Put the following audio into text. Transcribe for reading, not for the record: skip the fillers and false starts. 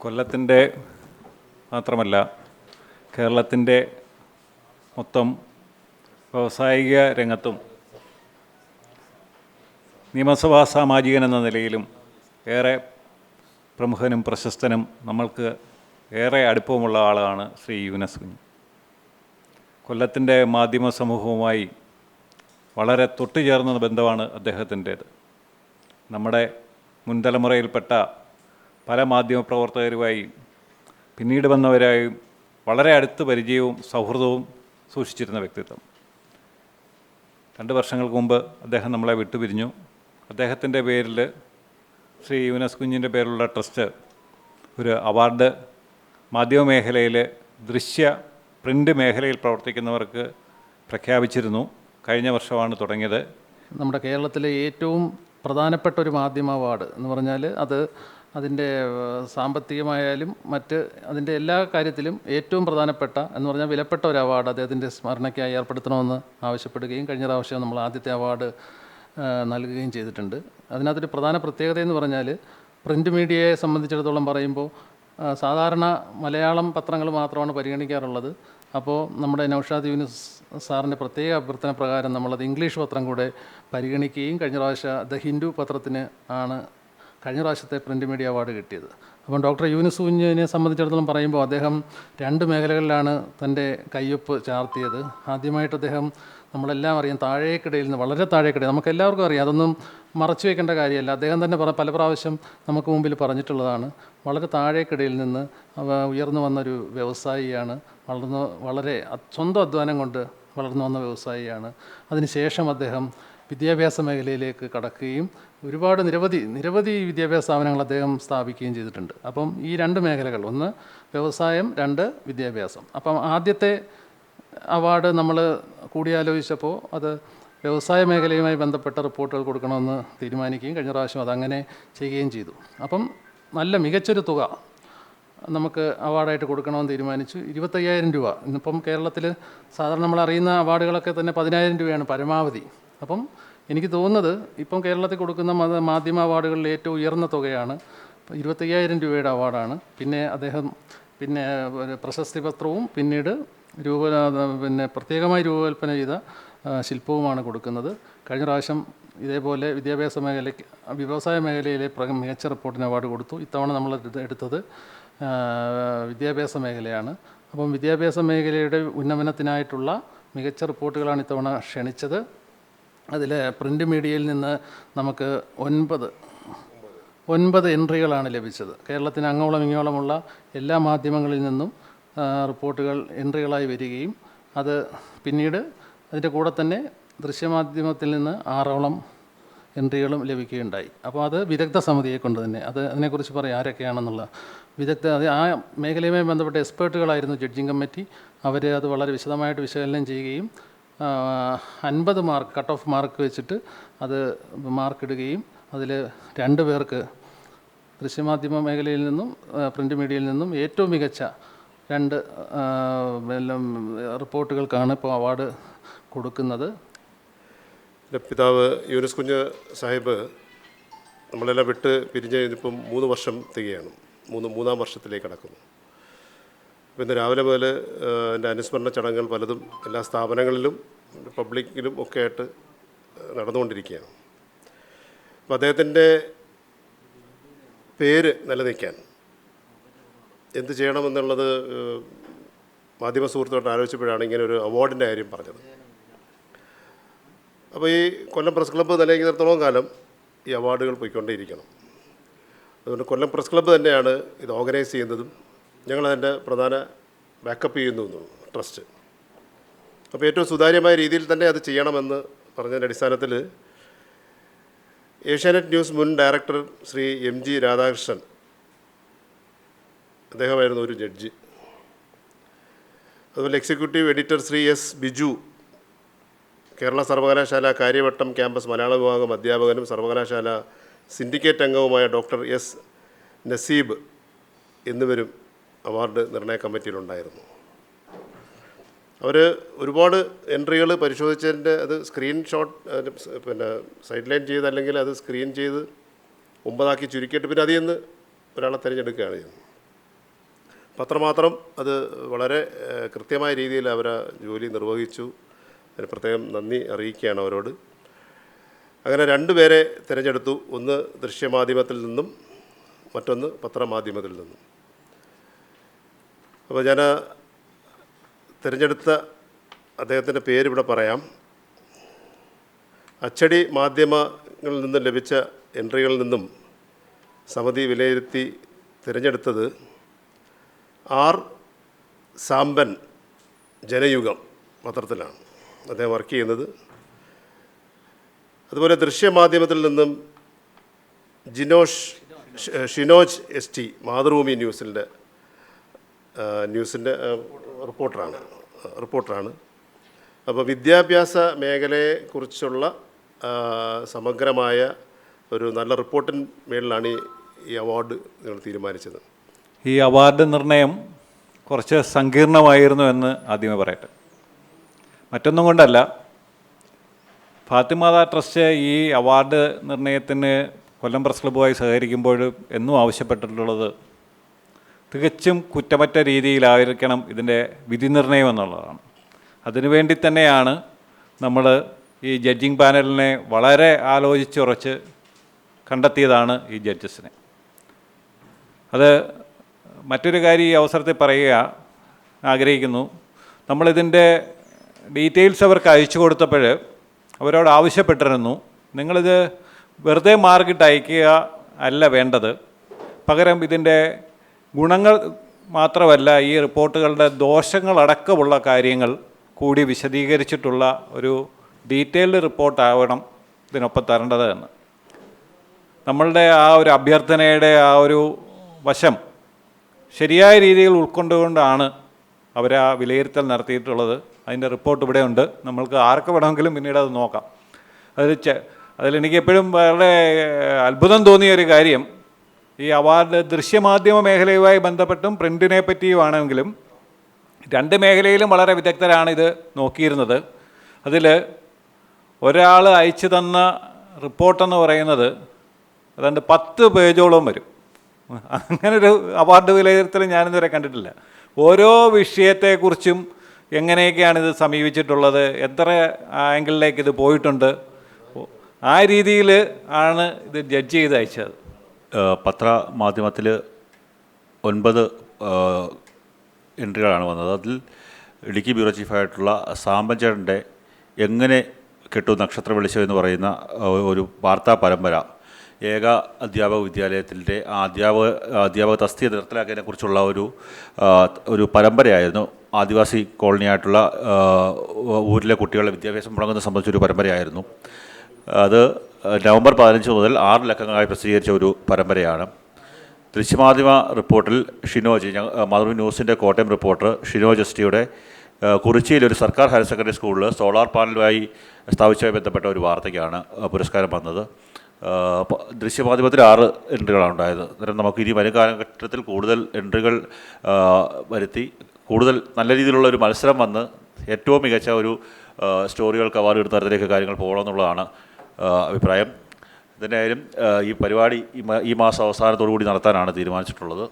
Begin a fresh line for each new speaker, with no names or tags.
കൊല്ലത്തിൻ്റെ മാത്രമല്ല കേരളത്തിൻ്റെ മൊത്തം വ്യാവസായിക രംഗത്തും നിയമസഭാ സാമാജികൻ എന്ന നിലയിലും ഏറെ പ്രമുഖനും പ്രശസ്തനും നമ്മൾക്ക് ഏറെ അടുപ്പമുള്ള ആളാണ് ശ്രീ യൂനസ് കുഞ്ഞ്. കൊല്ലത്തിൻ്റെ മാധ്യമ സമൂഹവുമായി വളരെ തൊട്ടുചേർന്ന ബന്ധമാണ് അദ്ദേഹത്തിൻ്റേത്. നമ്മുടെ മുൻതലമുറയിൽപ്പെട്ട പല മാധ്യമപ്രവർത്തകരുമായി പിന്നീട് വന്നവരായും വളരെ അടുത്ത് പരിചയവും സൗഹൃദവും സൂക്ഷിച്ചിരുന്ന വ്യക്തിത്വം. 2 വർഷങ്ങൾക്ക് മുമ്പ് അദ്ദേഹം നമ്മളെ വിട്ടുപിരിഞ്ഞു. അദ്ദേഹത്തിൻ്റെ പേരിൽ ശ്രീ യൂനസ് കുഞ്ഞിൻ്റെ പേരിലുള്ള ട്രസ്റ്റ് ഒരു അവാർഡ് മാധ്യമമേഖലയിൽ പ്രിൻ്റ് മേഖലയിൽ പ്രവർത്തിക്കുന്നവർക്ക് പ്രഖ്യാപിച്ചിരുന്നു. കഴിഞ്ഞ വർഷമാണ് തുടങ്ങിയത്.
നമ്മുടെ കേരളത്തിലെ ഏറ്റവും പ്രധാനപ്പെട്ട ഒരു മാധ്യമ അവാർഡ് എന്ന് പറഞ്ഞാൽ അതിൻ്റെ സാമ്പത്തികമായാലും അതിൻ്റെ എല്ലാ കാര്യത്തിലും ഏറ്റവും പ്രധാനപ്പെട്ട എന്ന് പറഞ്ഞാൽ വിലപ്പെട്ട ഒരു അവാർഡ് അദ്ദേഹത്തിൻ്റെ സ്മരണയ്ക്കായി ഏർപ്പെടുത്തണമെന്ന് ആവശ്യപ്പെടുകയും കഴിഞ്ഞ പ്രാവശ്യം നമ്മൾ ആദ്യത്തെ അവാർഡ് നൽകുകയും ചെയ്തിട്ടുണ്ട്. അതിനകത്തൊരു പ്രധാന പ്രത്യേകത എന്ന് പറഞ്ഞാൽ പ്രിൻ്റ് മീഡിയയെ സംബന്ധിച്ചിടത്തോളം പറയുമ്പോൾ സാധാരണ മലയാളം പത്രങ്ങൾ മാത്രമാണ് പരിഗണിക്കാറുള്ളത്. അപ്പോൾ നമ്മുടെ നൗഷാദ് യൂനുസ് സാറിൻ്റെ പ്രത്യേക അഭ്യർത്ഥന പ്രകാരം നമ്മളത് ഇംഗ്ലീഷ് പത്രം കൂടെ പരിഗണിക്കുകയും കഴിഞ്ഞ പ്രാവശ്യം ദ ഹിന്ദു പത്രത്തിന് ആണ് കഴിഞ്ഞ പ്രാവശ്യത്തെ പ്രിൻ്റ് മീഡിയ അവാർഡ് കിട്ടിയത്. അപ്പം ഡോക്ടർ യൂനുസ് കുഞ്ഞിനെ സംബന്ധിച്ചിടത്തോളം പറയുമ്പോൾ അദ്ദേഹം 2 മേഖലകളിലാണ് തൻ്റെ കയ്യൊപ്പ് ചാർത്തിയത്. ആദ്യമായിട്ട് അദ്ദേഹം നമ്മളെല്ലാം അറിയാം താഴേക്കിടയിൽ നിന്ന് വളരെ താഴേക്കിടയിൽ നമുക്കെല്ലാവർക്കും അറിയാം, അതൊന്നും മറച്ചു വയ്ക്കേണ്ട കാര്യമല്ല. അദ്ദേഹം തന്നെ പല പ്രാവശ്യം നമുക്ക് മുമ്പിൽ പറഞ്ഞിട്ടുള്ളതാണ്. വളരെ താഴേക്കിടയിൽ നിന്ന് ഉയർന്നു വന്നൊരു വ്യവസായിയാണ്. വളരെ സ്വന്തം അധ്വാനം കൊണ്ട് വളർന്നു വന്ന വ്യവസായിയാണ്. അതിനുശേഷം അദ്ദേഹം വിദ്യാഭ്യാസ മേഖലയിലേക്ക് കടക്കുകയും ഒരുപാട് നിരവധി വിദ്യാഭ്യാസ സ്ഥാപനങ്ങൾ അദ്ദേഹം സ്ഥാപിക്കുകയും ചെയ്തിട്ടുണ്ട്. അപ്പം ഈ 2 മേഖലകൾ, 1 വ്യവസായം, 2 വിദ്യാഭ്യാസം. അപ്പം ആദ്യത്തെ അവാർഡ് നമ്മൾ കൂടിയാലോചിച്ചപ്പോൾ അത് വ്യവസായ മേഖലയുമായി ബന്ധപ്പെട്ട റിപ്പോർട്ടുകൾ കൊടുക്കണമെന്ന് തീരുമാനിക്കുകയും കഴിഞ്ഞ പ്രാവശ്യം അതങ്ങനെ ചെയ്യുകയും ചെയ്തു. അപ്പം നല്ല മികച്ചൊരു തുക നമുക്ക് അവാർഡായിട്ട് കൊടുക്കണമെന്ന് തീരുമാനിച്ചു. 25,000 രൂപ. ഇന്നിപ്പം കേരളത്തിൽ സാധാരണ നമ്മൾ അറിയുന്ന അവാർഡുകളൊക്കെ തന്നെ 10,000 രൂപയാണ് പരമാവധി. അപ്പം എനിക്ക് തോന്നുന്നത് ഇപ്പം കേരളത്തിൽ കൊടുക്കുന്ന മാധ്യമ അവാർഡുകളിൽ ഏറ്റവും ഉയർന്ന തുകയാണ്. 25,000 രൂപയുടെ അവാർഡാണ്. പിന്നെ അദ്ദേഹം പ്രശസ്തി പത്രവും പിന്നീട് പ്രത്യേകമായി രൂപകൽപ്പന ചെയ്ത ശില്പവുമാണ് കൊടുക്കുന്നത്. കഴിഞ്ഞ പ്രാവശ്യം ഇതേപോലെ വ്യവസായ മേഖലയിലെ മികച്ച റിപ്പോർട്ടിന് അവാർഡ് കൊടുത്തു. ഇത്തവണ നമ്മൾ എടുത്തത് വിദ്യാഭ്യാസ മേഖലയാണ്. അപ്പം വിദ്യാഭ്യാസ മേഖലയുടെ ഉന്നമനത്തിനായിട്ടുള്ള മികച്ച റിപ്പോർട്ടുകളാണ് ഇത്തവണ ക്ഷണിച്ചത്. അതിൽ പ്രിൻ്റ് മീഡിയയിൽ നിന്ന് നമുക്ക് 9 എൻട്രികളാണ് ലഭിച്ചത്. കേരളത്തിന് അങ്ങോളം ഇങ്ങോളമുള്ള എല്ലാ മാധ്യമങ്ങളിൽ നിന്നും റിപ്പോർട്ടുകൾ എൻട്രികളായി വരികയും അത് പിന്നീട് അതിൻ്റെ കൂടെ തന്നെ ദൃശ്യമാധ്യമത്തിൽ നിന്ന് 6ഓളം എൻട്രികളും ലഭിക്കുകയുണ്ടായി. അപ്പോൾ അത് വിദഗ്ധ സമിതിയെ കൊണ്ട് തന്നെ അതിനെക്കുറിച്ച് പറയാം ആരൊക്കെയാണെന്നുള്ള ആ മേഖലയുമായി ബന്ധപ്പെട്ട എക്സ്പേർട്ടുകളായിരുന്നു ജഡ്ജിങ് കമ്മിറ്റി. അവർ അത് വളരെ വിശദമായിട്ട് വിശകലനം ചെയ്യുകയും 50 മാർക്ക് കട്ട് ഓഫ് മാർക്ക് വെച്ചിട്ട് അത് മാർക്കിടുകയും അതിൽ 2 പേർക്ക് ദൃശ്യമാധ്യമ മേഖലയിൽ നിന്നും പ്രിൻ്റ് മീഡിയയിൽ നിന്നും ഏറ്റവും മികച്ച 2 റിപ്പോർട്ടുകൾക്കാണ് ഇപ്പോൾ അവാർഡ് കൊടുക്കുന്നത്.
പിതാവ് യൂനസ് കുഞ്ഞ് സാഹിബ് നമ്മളെല്ലാം വിട്ട് പിരിഞ്ഞ് കഴിഞ്ഞിപ്പം 3 വർഷം തികയാണ്. മൂന്നാം വർഷത്തിലേക്ക് കടക്കുന്നു. അപ്പോൾ ഇന്ന് രാവിലെ മുതൽ എൻ്റെ അനുസ്മരണ ചടങ്ങുകൾ പലതും എല്ലാ സ്ഥാപനങ്ങളിലും പബ്ലിക്കിലും ഒക്കെ ആയിട്ട് നടന്നുകൊണ്ടിരിക്കുകയാണ്. അപ്പോൾ അദ്ദേഹത്തിൻ്റെ പേര് നിലനിൽക്കാൻ എന്ത് ചെയ്യണമെന്നുള്ളത് മാധ്യമ സുഹൃത്തുക്കളോട് ആലോചിച്ചപ്പോഴാണ് ഇങ്ങനെ ഒരു അവാർഡിൻ്റെ കാര്യം പറഞ്ഞത്. അപ്പോൾ ഈ കൊല്ലം പ്രസ് ക്ലബ്ബ് നിലനിൽക്കുന്നിടത്തോളം കാലം ഈ അവാർഡുകൾ പോയിക്കൊണ്ടേയിരിക്കണം. അതുകൊണ്ട് കൊല്ലം പ്രസ് ക്ലബ്ബ് തന്നെയാണ് ഇത് ഓർഗനൈസ് ചെയ്യുന്നതും ഞങ്ങളതിൻ്റെ പ്രധാന ബാക്കപ്പ് ചെയ്യുന്നു ട്രസ്റ്റ്. അപ്പോൾ ഏറ്റവും സുതാര്യമായ രീതിയിൽ തന്നെ അത് ചെയ്യണമെന്ന് പറഞ്ഞതിൻ്റെ അടിസ്ഥാനത്തിൽ ഏഷ്യാനെറ്റ് ന്യൂസ് മുൻ ഡയറക്ടർ ശ്രീ MG രാധാകൃഷ്ണൻ, അദ്ദേഹമായിരുന്നു ഒരു ജഡ്ജി. അതുപോലെ executive editor Shri S Biju, Kerala സർവകലാശാല കാര്യവട്ടം ക്യാമ്പസ് മലയാള വിഭാഗം അധ്യാപകനും സർവകലാശാല സിൻഡിക്കേറ്റ് അംഗവുമായ ഡോക്ടർ S നസീബ് എന്നിവരും അവാർഡ് നിർണയ കമ്മിറ്റിയിലുണ്ടായിരുന്നു. അവർ ഒരുപാട് എൻട്രികൾ പരിശോധിച്ചതിൻ്റെ അത് സ്ക്രീൻഷോട്ട് സൈഡ് ലൈൻ ചെയ്ത് അല്ലെങ്കിൽ അത് സ്ക്രീൻ ചെയ്ത് 9 ചുരുക്കിയിട്ട് പിന്നെ അതിൽ നിന്ന് ഒരാളെ തിരഞ്ഞെടുക്കുകയാണ് ചെയ്യുന്നത്. പത്രമാത്രം അത് വളരെ കൃത്യമായ രീതിയിൽ അവർ ജോലി നിർവഹിച്ചു. അതിന് പ്രത്യേകം നന്ദി അറിയിക്കുകയാണ് അവരോട്. അങ്ങനെ 2 പേരെ തിരഞ്ഞെടുത്തു. ഒന്ന് ദൃശ്യമാധ്യമത്തിൽ നിന്നും മറ്റൊന്ന് പത്രമാധ്യമത്തിൽ നിന്നും. അപ്പോൾ ഞാൻ തിരഞ്ഞെടുത്ത അദ്ദേഹത്തിൻ്റെ പേരിവിടെ പറയാം. അച്ചടി മാധ്യമങ്ങളിൽ നിന്നും ലഭിച്ച എൻട്രികളിൽ നിന്നും സമിതി വിലയിരുത്തി തിരഞ്ഞെടുത്തത് ആർ സാമ്പൻ, ജനയുഗം പത്രത്തിലാണ് അദ്ദേഹം വർക്ക് ചെയ്യുന്നത്. അതുപോലെ ദൃശ്യമാധ്യമത്തിൽ നിന്നും ഷിനോജ് ST മാതൃഭൂമി ന്യൂസിൻ്റെ റിപ്പോർട്ടറാണ്. അപ്പോൾ വിദ്യാഭ്യാസ മേഖലയെക്കുറിച്ചുള്ള സമഗ്രമായ ഒരു നല്ല റിപ്പോർട്ടിന് മേളിലാണ് ഈ അവാർഡ് നിങ്ങൾ തീരുമാനിച്ചത്.
ഈ അവാർഡ് നിർണയം കുറച്ച് സങ്കീർണമായിരുന്നു എന്ന് ആദ്യമേ പറയട്ടെ. മറ്റൊന്നും കൊണ്ടല്ല, ഫാത്തിമാത ട്രസ്റ്റ് ഈ അവാർഡ് നിർണയത്തിന് കൊല്ലം പ്രസ് ക്ലബ്ബുമായി സഹകരിക്കുമ്പോൾ എന്നും ആവശ്യപ്പെട്ടിട്ടുള്ളത് തികച്ചും കുറ്റമറ്റ രീതിയിലായിരിക്കണം ഇതിൻ്റെ വിധി നിർണയം എന്നുള്ളതാണ്. അതിനുവേണ്ടി തന്നെയാണ് നമ്മൾ ഈ ജഡ്ജിങ് പാനലിനെ വളരെ ആലോചിച്ചുറച്ച് കണ്ടെത്തിയതാണ് ഈ ജഡ്ജസിനെ. അത് മറ്റൊരു കാര്യം ഈ അവസരത്തിൽ പറയുക ആഗ്രഹിക്കുന്നു. നമ്മളിതിൻ്റെ ഡീറ്റെയിൽസ് അവർക്ക് അയച്ചു കൊടുത്തപ്പോൾ അവരോട് ആവശ്യപ്പെട്ടിരുന്നു, നിങ്ങളിത് വെറുതെ മാർക്കിട്ട് അയക്കുക അല്ല വേണ്ടത്, പകരം ഇതിൻ്റെ ഗുണങ്ങൾ മാത്രമല്ല ഈ റിപ്പോർട്ടുകളുടെ ദോഷങ്ങളടക്കമുള്ള കാര്യങ്ങൾ കൂടി വിശദീകരിച്ചിട്ടുള്ള ഒരു ഡീറ്റെയിൽഡ് റിപ്പോർട്ടാവണം ഇതിനൊപ്പം തരേണ്ടത് എന്ന്. നമ്മളുടെ ആ ഒരു അഭ്യർത്ഥനയുടെ ആ ഒരു വശം ശരിയായ രീതിയിൽ ഉൾക്കൊണ്ടുകൊണ്ടാണ് അവർ ആ വിലയിരുത്തൽ നടത്തിയിട്ടുള്ളത്. അതിൻ്റെ റിപ്പോർട്ട് ഇവിടെ ഉണ്ട്, നമ്മൾക്ക് ആർക്ക് വേണമെങ്കിലും പിന്നീട് അത് നോക്കാം. അതിലെനിക്ക് എപ്പോഴും വളരെ അത്ഭുതം തോന്നിയ ഒരു കാര്യം, ഈ അവാർഡ് ദൃശ്യമാധ്യമ മേഖലയുമായി ബന്ധപ്പെട്ടും പ്രിൻറ്റിനെ പറ്റിയുമാണെങ്കിലും 2 മേഖലയിലും വളരെ വിദഗ്ധരാണ് ഇത് നോക്കിയിരുന്നത്. അതിൽ ഒരാൾ അയച്ചു തന്ന റിപ്പോർട്ടെന്ന് പറയുന്നത് ഏതാണ്ട് 10 പേജോളം വരും. അങ്ങനൊരു അവാർഡ് വിലയിരുത്തൽ ഞാനിതുവരെ കണ്ടിട്ടില്ല. ഓരോ വിഷയത്തെക്കുറിച്ചും എങ്ങനെയൊക്കെയാണ് ഇത് സമീപിച്ചിട്ടുള്ളത്, എത്ര ആംഗിളിലേക്ക് ഇത് പോയിട്ടുണ്ട്, ആ രീതിയിൽ ആണ് ഇത് ജഡ്ജ് ചെയ്ത് അയച്ചത്.
പത്രമാധ്യമത്തിൽ 9 എൻട്രികളാണ് വന്നത്. അതിൽ ഇടുക്കി ബ്യൂറോ ചീഫായിട്ടുള്ള സാമ്പൻ ചേട്ടൻ്റെ എങ്ങനെ കെട്ടു നക്ഷത്ര വെളിച്ചം എന്ന് പറയുന്ന ഒരു വാർത്താ പരമ്പര ഏക അധ്യാപക വിദ്യാലയത്തിൻ്റെ അധ്യാപക തസ്തിക നിർത്തലാക്കിയതിനെക്കുറിച്ചുള്ള ഒരു പരമ്പരയായിരുന്നു. ആദിവാസി കോളനിയായിട്ടുള്ള ഊരിലെ കുട്ടികളുടെ വിദ്യാഭ്യാസം മുടങ്ങുന്നത് സംബന്ധിച്ചൊരു പരമ്പരയായിരുന്നു. അത് നവംബർ 15 മുതൽ 6 ലക്കങ്ങളായി പ്രസിദ്ധീകരിച്ച ഒരു പരമ്പരയാണ്. ദൃശ്യമാധ്യമ റിപ്പോർട്ടിൽ ഷിനോജ്, മാതൃഭൂമി ന്യൂസിൻ്റെ കോട്ടയം റിപ്പോർട്ടർ ഷിനോജ് STയുടെ കുറിച്ചിയിൽ ഒരു സർക്കാർ ഹയർ സെക്കൻഡറി സ്കൂളിൽ സോളാർ പാനലുമായി സ്ഥാപിച്ചതുമായി ബന്ധപ്പെട്ട ഒരു വാർത്തയ്ക്കാണ് പുരസ്കാരം വന്നത്. ദൃശ്യമാധ്യമത്തിൽ 6 എൻട്രികളാണ് ഉണ്ടായത്. അന്നേരം നമുക്ക് ഇനി വരും കാലഘട്ടത്തിൽ കൂടുതൽ എൻട്രികൾ വരുത്തി കൂടുതൽ നല്ല രീതിയിലുള്ള ഒരു മത്സരം വന്ന് ഏറ്റവും മികച്ച ഒരു സ്റ്റോറികൾക്ക് അവാർഡ് കിട്ടുന്ന തരത്തിലേക്ക് കാര്യങ്ങൾ പോകണമെന്നുള്ളതാണ് അഭിപ്രായം. എന്തായാലും ഈ പരിപാടി ഈ മാസം അവസാനത്തോടു കൂടി നടത്താനാണ് തീരുമാനിച്ചിട്ടുള്ളത്.